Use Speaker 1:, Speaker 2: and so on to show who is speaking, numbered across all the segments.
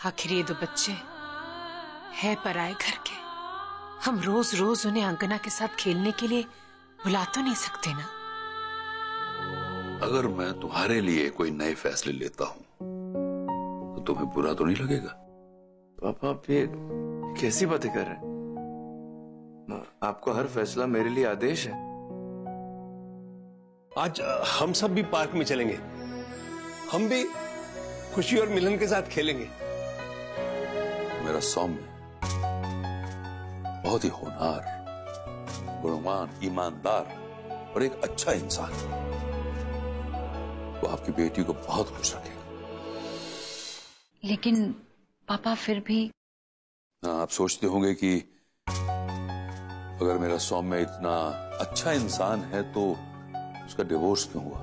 Speaker 1: आखिर ये दो बच्चे है पराए घर के, हम रोज रोज उन्हें अंगना के साथ खेलने के लिए बुला तो नहीं सकते ना।
Speaker 2: अगर मैं तुम्हारे लिए कोई नए फैसले लेता हूं तो तुम्हें बुरा तो नहीं लगेगा?
Speaker 3: पापा आप ये कैसी बातें कर रहे हैं? आपको हर फैसला मेरे लिए आदेश है।
Speaker 4: आज हम सब भी पार्क में चलेंगे, हम भी खुशी और मिलन के साथ खेलेंगे।
Speaker 2: मेरा सौम्य बहुत ही होनहार, गुणवान, ईमानदार और एक अच्छा इंसान, वो आपकी बेटी को बहुत खुश रखेगा।
Speaker 5: लेकिन पापा फिर भी
Speaker 2: आप सोचते होंगे कि अगर मेरा सौम्य इतना अच्छा इंसान है तो उसका डिवोर्स क्यों हुआ?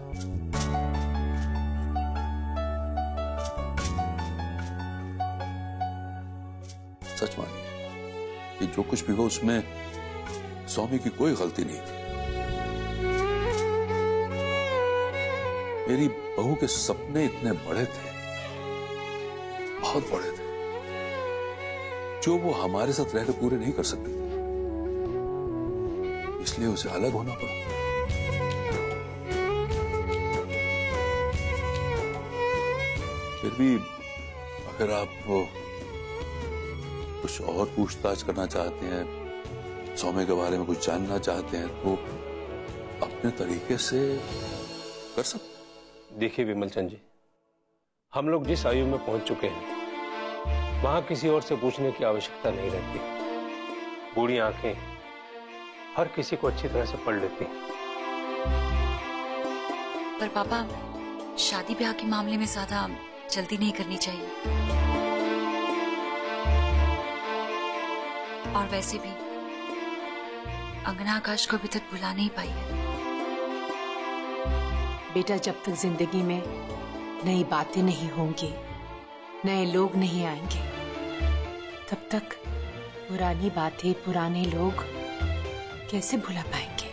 Speaker 2: सच मानिए कि जो कुछ भी हो उसमें सौम्य की कोई गलती नहीं थी। मेरी बहू के सपने इतने बड़े थे, बहुत बड़े थे, जो वो हमारे साथ रहकर पूरे नहीं कर सकती, इसलिए उसे अलग होना पड़ा। फिर भी अगर आप कुछ और पूछताछ करना चाहते हैं, सौम्य के बारे में कुछ जानना चाहते हैं, तो अपने तरीके से कर सकते।
Speaker 4: देखिए विमल चंद जी, हम लोग जिस आयु में पहुंच चुके हैं वहां किसी और से पूछने की आवश्यकता नहीं रहती। बूढ़ी आंखें हर किसी को अच्छी तरह से पढ़ लेती हैं।
Speaker 5: पर पापा, शादी ब्याह के मामले में ज्यादा जल्दी नहीं करनी चाहिए। और वैसे भी अंगना आकाश को अभी तक बुला नहीं पाई है।
Speaker 1: बेटा, जब तक जिंदगी में नई बातें नहीं होंगी, नए लोग नहीं आएंगे, तब तक पुरानी बातें, पुराने लोग कैसे भुला पाएंगे?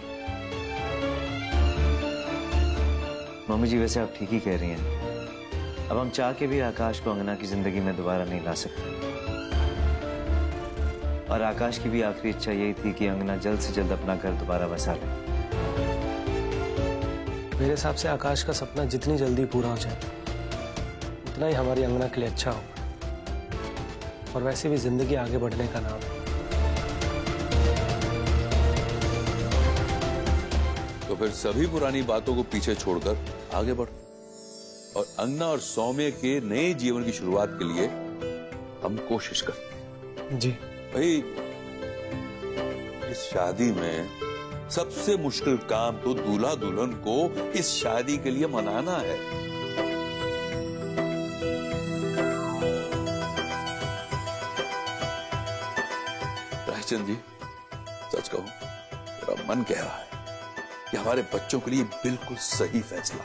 Speaker 6: मम्मी जी, वैसे आप ठीक ही कह रही हैं। अब हम चाह के भी आकाश को अंगना की जिंदगी में दोबारा नहीं ला सकते। और आकाश की भी आखिरी इच्छा यही थी कि अंगना जल्द से जल्द अपना घर दोबारा बसा ले।
Speaker 7: मेरे हिसाब से आकाश का सपना जितनी जल्दी पूरा हो जाए उतना ही हमारी अंगना के लिए अच्छा होगा। और वैसे भी जिंदगी आगे बढ़ने का नाम है।
Speaker 2: तो फिर सभी पुरानी बातों को पीछे छोड़कर आगे बढ़ और अंगना और सौम्य के नए जीवन की शुरुआत के लिए हम कोशिश करते हैं।
Speaker 7: जी
Speaker 2: भाई, इस शादी में सबसे मुश्किल काम तो दूल्हा दुल्हन को इस शादी के लिए मनाना है। रायचंद जी, सच कहूं, मेरा मन कह रहा है कि हमारे बच्चों के लिए बिल्कुल सही फैसला।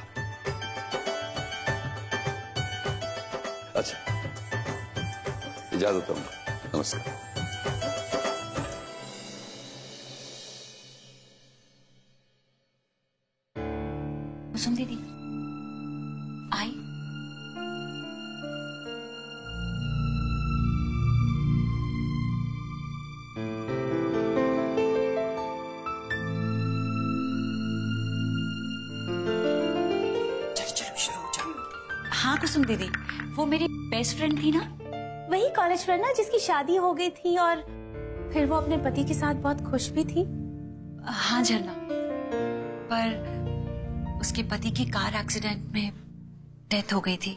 Speaker 2: अच्छा, इजाजत दूंगा। नमस्कार।
Speaker 5: कुसुम दीदी आई।
Speaker 1: चलो शुरू हो जाओ।
Speaker 5: हाँ कुसुम दीदी, वो मेरी बेस्ट फ्रेंड थी ना,
Speaker 8: वही कॉलेज फ्रेंड ना जिसकी शादी हो गई थी और फिर वो अपने पति के साथ बहुत खुश भी थी।
Speaker 5: हाँ झरना, पर उसके पति की कार एक्सीडेंट में डेथ हो गई थी।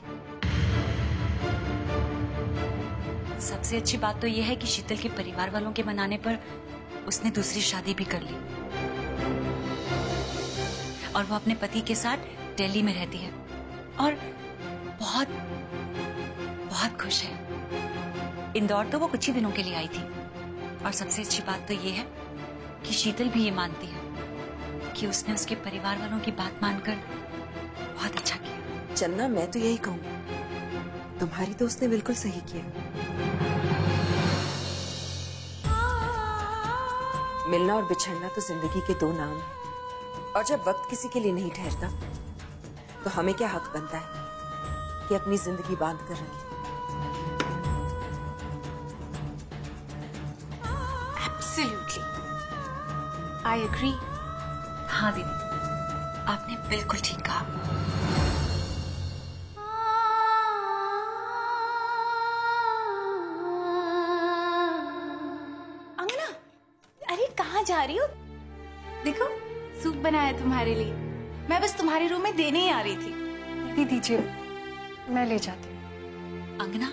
Speaker 5: सबसे अच्छी बात तो यह है कि शीतल के परिवार वालों के मनाने पर उसने दूसरी शादी भी कर ली और वो अपने पति के साथ दिल्ली में रहती है और बहुत बहुत खुश है। इंदौर तो वो कुछ ही दिनों के लिए आई थी और सबसे अच्छी बात तो ये है कि शीतल भी ये मानती है कि उसने उसके परिवार वालों की बात मानकर बहुत अच्छा किया।
Speaker 9: चन्ना, मैं तो यही कहूँ, तुम्हारी दोस्त ने बिल्कुल सही किया। मिलना और बिछड़ना तो जिंदगी के दो नाम हैं, और जब वक्त किसी के लिए नहीं ठहरता तो हमें क्या हक बनता है कि अपनी जिंदगी बांध कर रखें।
Speaker 8: I agree.
Speaker 5: हाँ दीदी, आपने बिल्कुल ठीक कहा।
Speaker 8: अंगना, अरे कहाँ जा रही हो? देखो सूप बनाया तुम्हारे लिए। मैं बस तुम्हारे रूम में देने ही आ रही थी।
Speaker 1: दीदी दीजिए, मैं ले जाती हूँ।
Speaker 5: अंगना,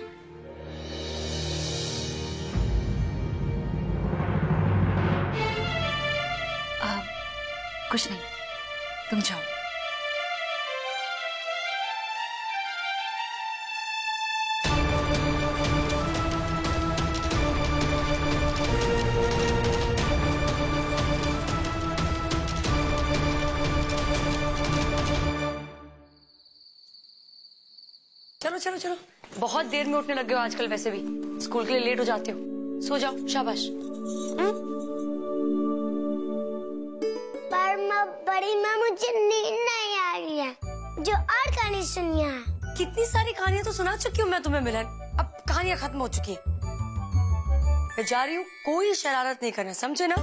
Speaker 5: कुछ नहीं, तुम जाओ।
Speaker 10: चलो चलो चलो, बहुत देर में उठने लग गए हो आजकल। वैसे भी स्कूल के लिए लेट हो जाते हो। सो जाओ, शाबाश।
Speaker 11: पर बड़ी माँ, मुझे नींद नहीं आ रही है, जो और कहानी सुनिए।
Speaker 10: कितनी सारी कहानियां तो सुना चुकी हूँ मैं तुम्हें मिलन। अब कहानियां खत्म हो चुकी हैं। मैं जा रही हूँ, कोई शरारत नहीं करना, समझे ना?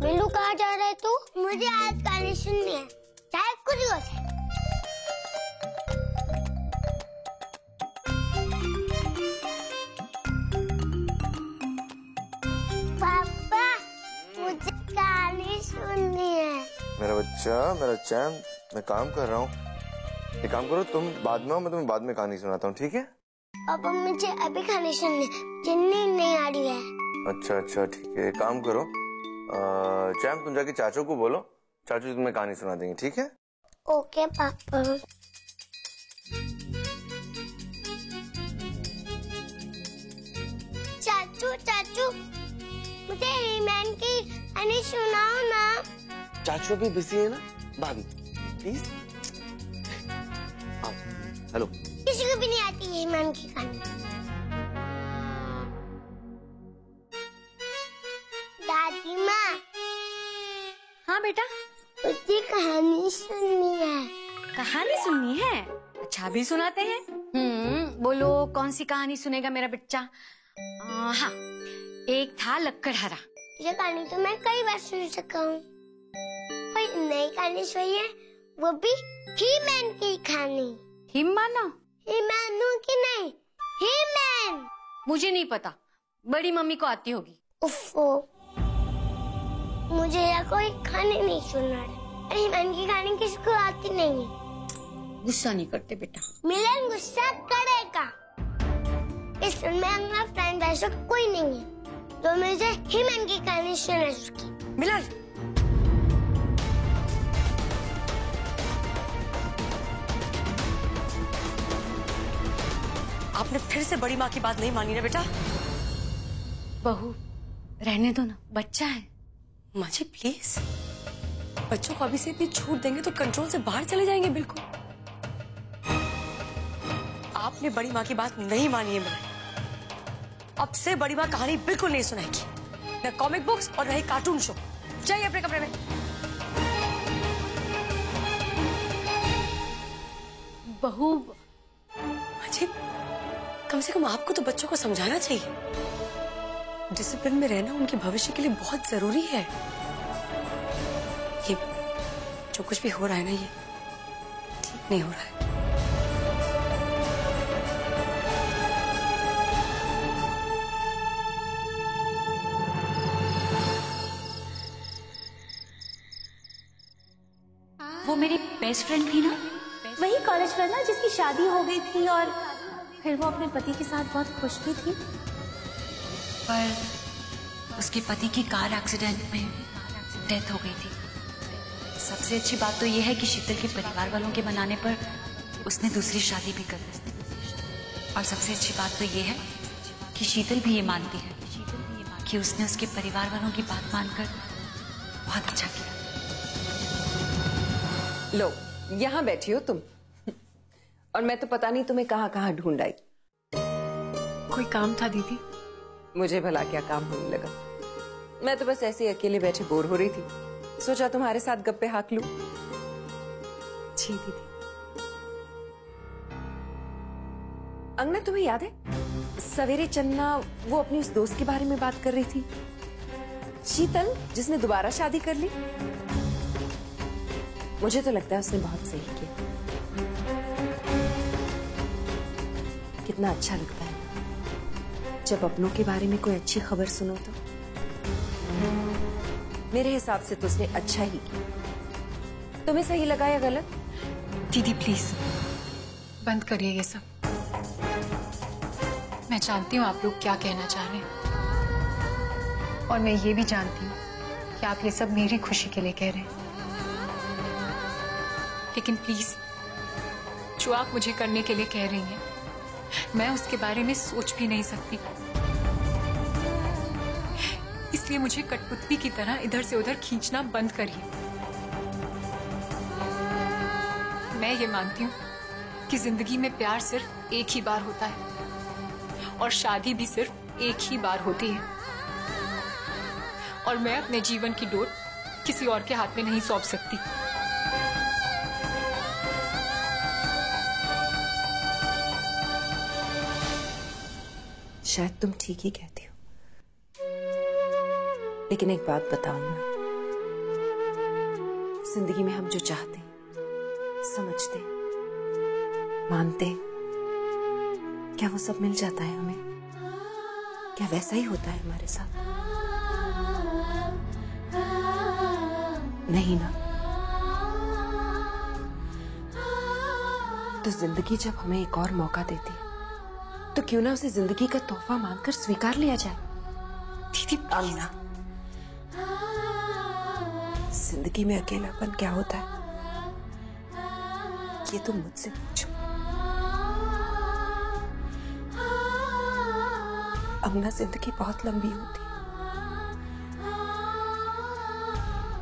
Speaker 11: मिलू, कहाँ जा रहे तू? मुझे आज कहानी सुननी है, चाहे कुछ हो जाए। पापा, मुझे कहानी सुननी है।
Speaker 3: मेरा बच्चा, मेरा चैन, मैं काम कर रहा हूँ। एक काम करो, तुम बाद में आओ, मैं तुम्हें बाद में कहानी सुनाता हूँ, ठीक है?
Speaker 11: पापा, मुझे अभी कहानी सुननी है, मुझे नींद नहीं आ रही है।
Speaker 3: अच्छा अच्छा, ठीक है। एक काम करो, चैम तुम जाके चाचू को बोलो, चाचू तुम्हें कहानी सुना देंगे, ठीक है?
Speaker 11: ओके पापा। चाचू चाचू, मुझे हीमैन की कहानी सुनाओ ना।
Speaker 12: चाचू भी बिजी है ना, बाद में प्लीज। हेलो,
Speaker 11: किसी को भी नहीं आती हीमैन की कहानी। दादी माँ।
Speaker 8: हाँ बेटा,
Speaker 11: मुझे कहानी सुननी है।
Speaker 8: कहानी सुननी है? अच्छा, भी सुनाते हैं। बोलो कौन सी कहानी सुनेगा मेरा बच्चा? हाँ, एक था लक्कड़हारा।
Speaker 11: ये कहानी तो मैं कई बार सुन चुका हूँ। कोई नई कहानी सुनी है, वो भी हीमैन की कहानी।
Speaker 8: हिमानो?
Speaker 11: हिमानो की नहीं, हीमैन।
Speaker 8: मुझे नहीं पता, बड़ी मम्मी को आती होगी।
Speaker 11: उफ़ो, मुझे यह कोई कहानी नहीं सुनना है। हीमैन की कहानी किसको आती नहीं है।
Speaker 8: गुस्सा नहीं करते बेटा।
Speaker 11: मिलन गुस्सा करेगा। इस फिल्म में हमारा फ्रेंड ऐसा कोई नहीं है जो मुझे हीमैन की कहानी सुना सके।
Speaker 10: मिलन, आपने फिर से बड़ी माँ की बात नहीं मानी ना बेटा?
Speaker 8: बहू, रहने दो ना, बच्चा है।
Speaker 10: माँ जी प्लीज, बच्चों को अभी से इतनी छूट देंगे तो कंट्रोल से बाहर चले जाएंगे बिल्कुल। आपने बड़ी माँ की बात नहीं मानी है मिलन। अब से बड़ी माँ कहानी बिल्कुल नहीं सुनाएगी, न कॉमिक बुक्स और न ही कार्टून शो। जाइए अपने कमरे में।
Speaker 8: बहू,
Speaker 10: माँ जी, कम से कम आपको तो बच्चों को समझाना चाहिए। डिसिप्लिन में रहना उनके भविष्य के लिए बहुत जरूरी है। ये जो कुछ भी हो रहा है ना, ये ठीक नहीं हो रहा है।
Speaker 5: वो मेरी बेस्ट फ्रेंड थी ना,
Speaker 8: वही कॉलेज फ्रेंड ना जिसकी शादी हो गई थी और फिर वो अपने पति के साथ बहुत खुश भी थी।
Speaker 5: पर उसके पति की कार एक्सीडेंट में डेथ हो गई थी। सबसे अच्छी बात तो यह है कि शीतल के परिवार वालों के मनाने पर उसने दूसरी शादी भी कर दी। और सबसे अच्छी बात तो यह है कि शीतल भी ये मानती है कि उसने उसके परिवार वालों की बात मानकर बहुत अच्छा किया।
Speaker 9: लो, यहाँ बैठी हो तुम, और मैं तो पता नहीं तुम्हें कहाँ कहाँ ढूंढ आई।
Speaker 1: कोई काम था दीदी?
Speaker 9: मुझे भला क्या काम होने लगा। मैं तो बस ऐसे ही अकेले बैठे बोर हो रही थी, सोचा तुम्हारे साथ गप्पे हाँक लूं।
Speaker 1: जी दीदी।
Speaker 9: अंगना, तुम्हें याद है सवेरे चन्ना वो अपनी उस दोस्त के बारे में बात कर रही थी, शीतल, जिसने दोबारा शादी कर ली? मुझे तो लगता है उसने बहुत सही किया। कितना अच्छा लगता है जब अपनों के बारे में कोई अच्छी खबर सुनो तो। मेरे हिसाब से तो उसने अच्छा ही किया। तुम्हें सही लगा या गलत?
Speaker 1: दीदी प्लीज बंद करिए ये सब। मैं जानती हूँ आप लोग क्या कहना चाह रहे हैं, और मैं ये भी जानती हूँ कि आप ये सब मेरी खुशी के लिए कह रहे हैं, लेकिन प्लीज जो आप मुझे करने के लिए कह रही हैं, मैं उसके बारे में सोच भी नहीं सकती। इसलिए मुझे कठपुतली की तरह इधर से उधर खींचना बंद करिए। मैं ये मानती हूँ कि जिंदगी में प्यार सिर्फ एक ही बार होता है, और शादी भी सिर्फ एक ही बार होती है, और मैं अपने जीवन की डोर किसी और के हाथ में नहीं सौंप सकती।
Speaker 9: शायद तुम ठीक ही कहती हो, लेकिन एक बात बताऊंगा, जिंदगी में हम जो चाहते, समझते, मानते, क्या वो सब मिल जाता है हमें? क्या वैसा ही होता है हमारे साथ? नहीं ना। तो जिंदगी जब हमें एक और मौका देती है, तो क्यों ना उसे जिंदगी का तोहफा मानकर स्वीकार लिया जाए?
Speaker 1: दीदी
Speaker 9: अंगना, जिंदगी में अकेलापन क्या होता है ये तुम मुझसे पूछो। अंगना, जिंदगी बहुत लंबी होती है,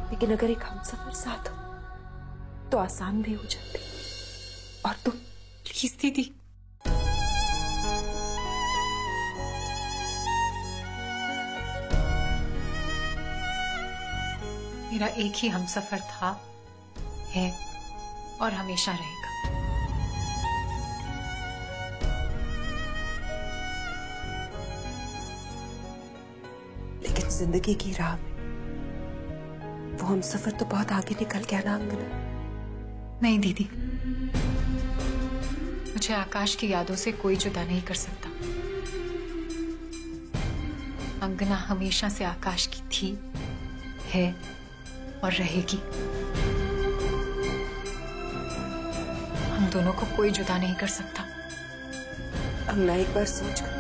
Speaker 9: लेकिन अगर एक हमसफर साथ हो तो आसान भी हो जाती। और तुम
Speaker 1: प्लीज दीदी, मेरा एक ही हमसफर था, है और हमेशा रहेगा।
Speaker 9: लेकिन जिंदगी की राह में वो हमसफर तो बहुत आगे निकल गया ना अंगना।
Speaker 1: नहीं दीदी, मुझे आकाश की यादों से कोई जुदा नहीं कर सकता। अंगना हमेशा से आकाश की थी, है और रहेगी। हम दोनों को कोई जुदा नहीं कर सकता।
Speaker 9: अंगना, एक बार सोच कर।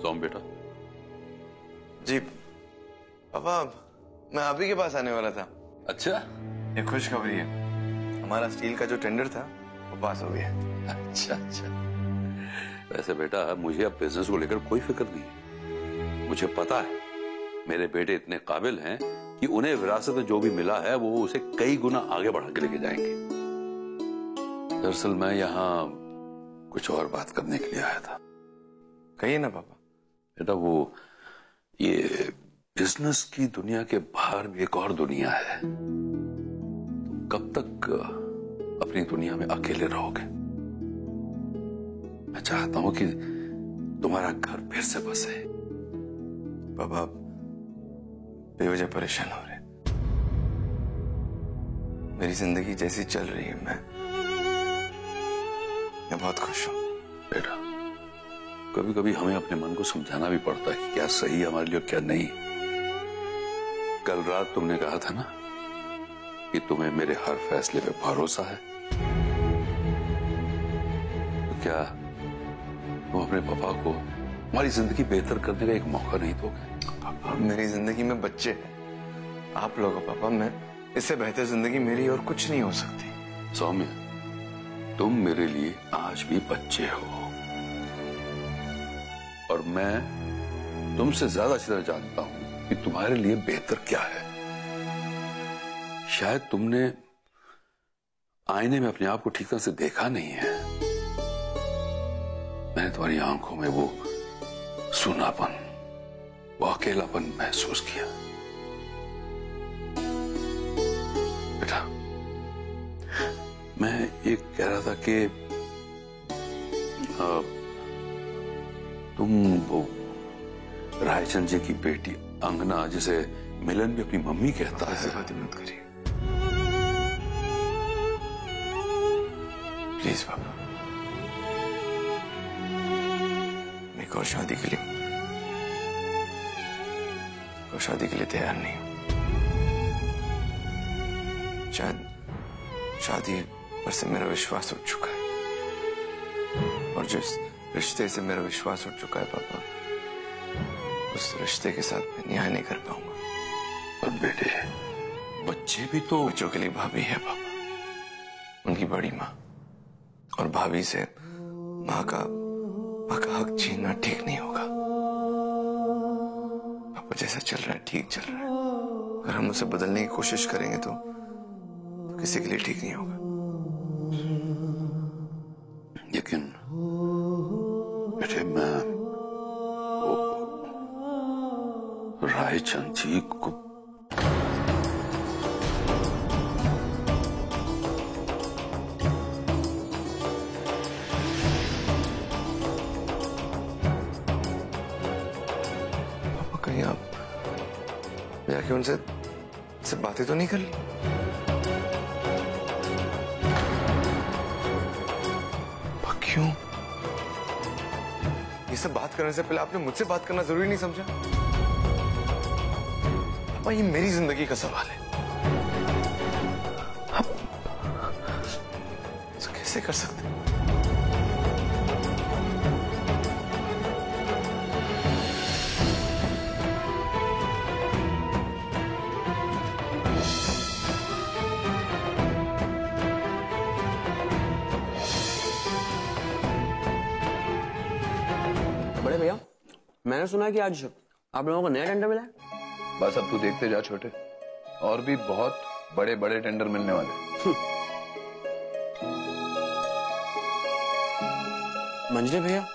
Speaker 2: सोम बेटा।
Speaker 3: जी पापा, मैं आप ही के पास आने वाला था।
Speaker 2: अच्छा,
Speaker 3: ये खुशखबरी है, हमारा स्टील का जो टेंडर था वो पास हो गया।
Speaker 2: अच्छा अच्छा। वैसे बेटा, मुझे अब बिजनेस को लेकर कोई फिक्र नहीं है। मुझे पता है मेरे बेटे इतने काबिल हैं कि उन्हें विरासत में जो भी मिला है वो उसे कई गुना आगे बढ़ा के लेके जाएंगे। दरअसल मैं यहाँ कुछ और बात करने के लिए आया था।
Speaker 3: कहिए ना पापा।
Speaker 2: बेटा, वो ये बिजनेस की दुनिया के बाहर भी एक और दुनिया है। तुम कब तक अपनी दुनिया में अकेले रहोगे? मैं चाहता हूं कि तुम्हारा घर फिर से बसे।
Speaker 3: पापा बेवजह परेशान हो रहे। मेरी जिंदगी जैसी चल रही है, मैं बहुत खुश हूं।
Speaker 2: बेटा, कभी कभी हमें अपने मन को समझाना भी पड़ता है कि क्या सही है हमारे लिए, क्या नहीं। कल रात तुमने कहा था ना कि तुम्हें मेरे हर फैसले पे भरोसा है, तो क्या तुम अपने पापा को हमारी जिंदगी बेहतर करने का एक मौका नहीं दोगे?
Speaker 3: पापा, मेरी जिंदगी में बच्चे हैं, आप लोग हो पापा। मैं इससे बेहतर जिंदगी मेरी और कुछ नहीं हो सकती।
Speaker 2: सौम्य, तुम मेरे लिए आज भी बच्चे हो और मैं तुमसे ज्यादा अच्छी तरह जानता हूं कि तुम्हारे लिए बेहतर क्या है। शायद तुमने आईने में अपने आप को ठीक तरह से देखा नहीं है। मैंने तुम्हारी आंखों में वो सूनापन, वो अकेलापन महसूस किया। बेटा, मैं ये कह रहा था कि तुम वो रायचंद जी की बेटी अंगना, जिसे मिलन भी अपनी मम्मी कहता है। ऐसी बातें मत करिए प्लीज पापा। मैं एक और शादी के लिए तैयार नहीं हूं। शायद शादी पर से मेरा विश्वास उठ चुका है और जिस रिश्ते से मेरा विश्वास उठ चुका है पापा, उस रिश्ते के साथ मैं न्याय नहीं कर पाऊंगा। पर बेटे, बच्चे भी तो
Speaker 3: बच्चों के लिए भाभी है पापा, उनकी बड़ी माँ, और भाभी से माँ का हक छीनना ठीक नहीं होगा। पापा, जैसा चल रहा है ठीक चल रहा है। अगर हम उसे बदलने की कोशिश करेंगे तो किसी के लिए ठीक नहीं होगा।
Speaker 2: लेकिन बेटे, मैं रायचंद जी को
Speaker 3: पापा, कहीं आप जाके उनसे बातें तो नहीं कर ली? क्यों? ये सब बात करने से पहले आपने मुझसे बात करना जरूरी नहीं समझा? पापा, ये मेरी जिंदगी का सवाल है। आप तो कैसे कर सकते हैं?
Speaker 12: बड़े भैया, मैंने सुना है कि आज आप लोगों को नया टेंडर मिला है।
Speaker 13: बस अब तू देखते जा छोटे, और भी बहुत बड़े बड़े टेंडर मिलने वाले।
Speaker 12: मंजरे भैया,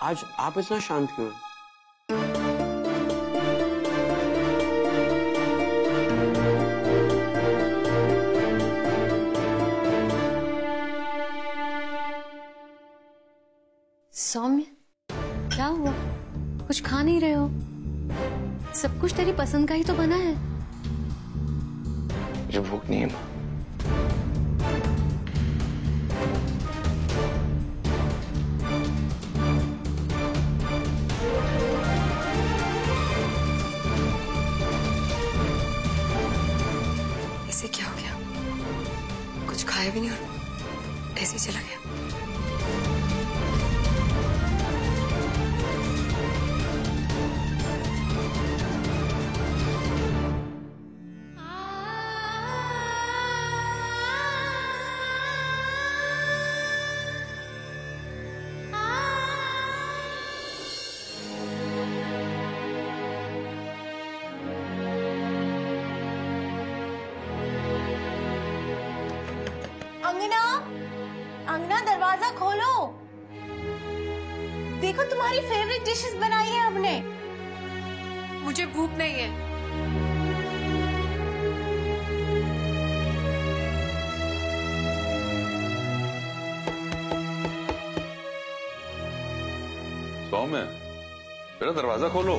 Speaker 12: आज आप इतना शांत क्यों हैं?
Speaker 8: सौम्य, क्या हुआ? कुछ खा नहीं रहे हो? सब कुछ तेरी पसंद का ही तो बना है।
Speaker 3: मुझे भूख नहीं है माँ।
Speaker 10: इसे क्या हो गया? कुछ खाया भी नहीं और ऐसे ही चला गया।
Speaker 9: अंगना, अंगना, दरवाजा खोलो। देखो, तुम्हारी फेवरेट डिशेस बनाई है हमने।
Speaker 1: मुझे भूख नहीं है।
Speaker 2: सौम्य, बेटा दरवाजा खोलो।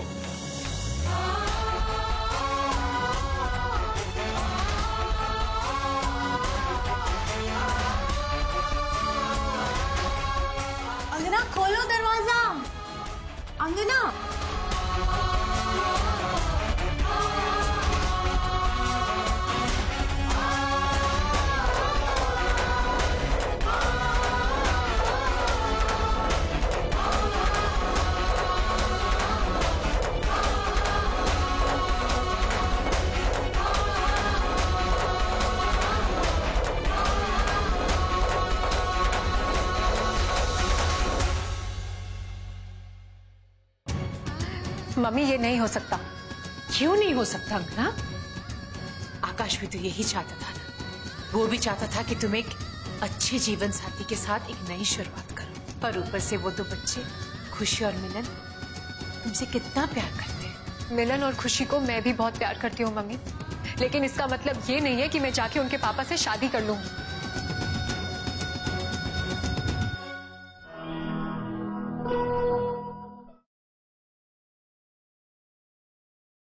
Speaker 9: अंगना, खोलो दरवाजा। अंगना,
Speaker 1: मम्मी ये नहीं हो सकता। क्यों नहीं हो सकता अंगना? आकाश भी तो यही चाहता था ना। वो भी चाहता था कि तुम एक अच्छे जीवन साथी के साथ एक नई शुरुआत करो। और ऊपर से वो दो बच्चे खुशी और मिलन तुमसे कितना प्यार करते हैं।
Speaker 14: मिलन और खुशी को मैं भी बहुत प्यार करती हूँ मम्मी, लेकिन इसका मतलब ये नहीं है कि मैं जाके उनके पापा से शादी कर लूंगी।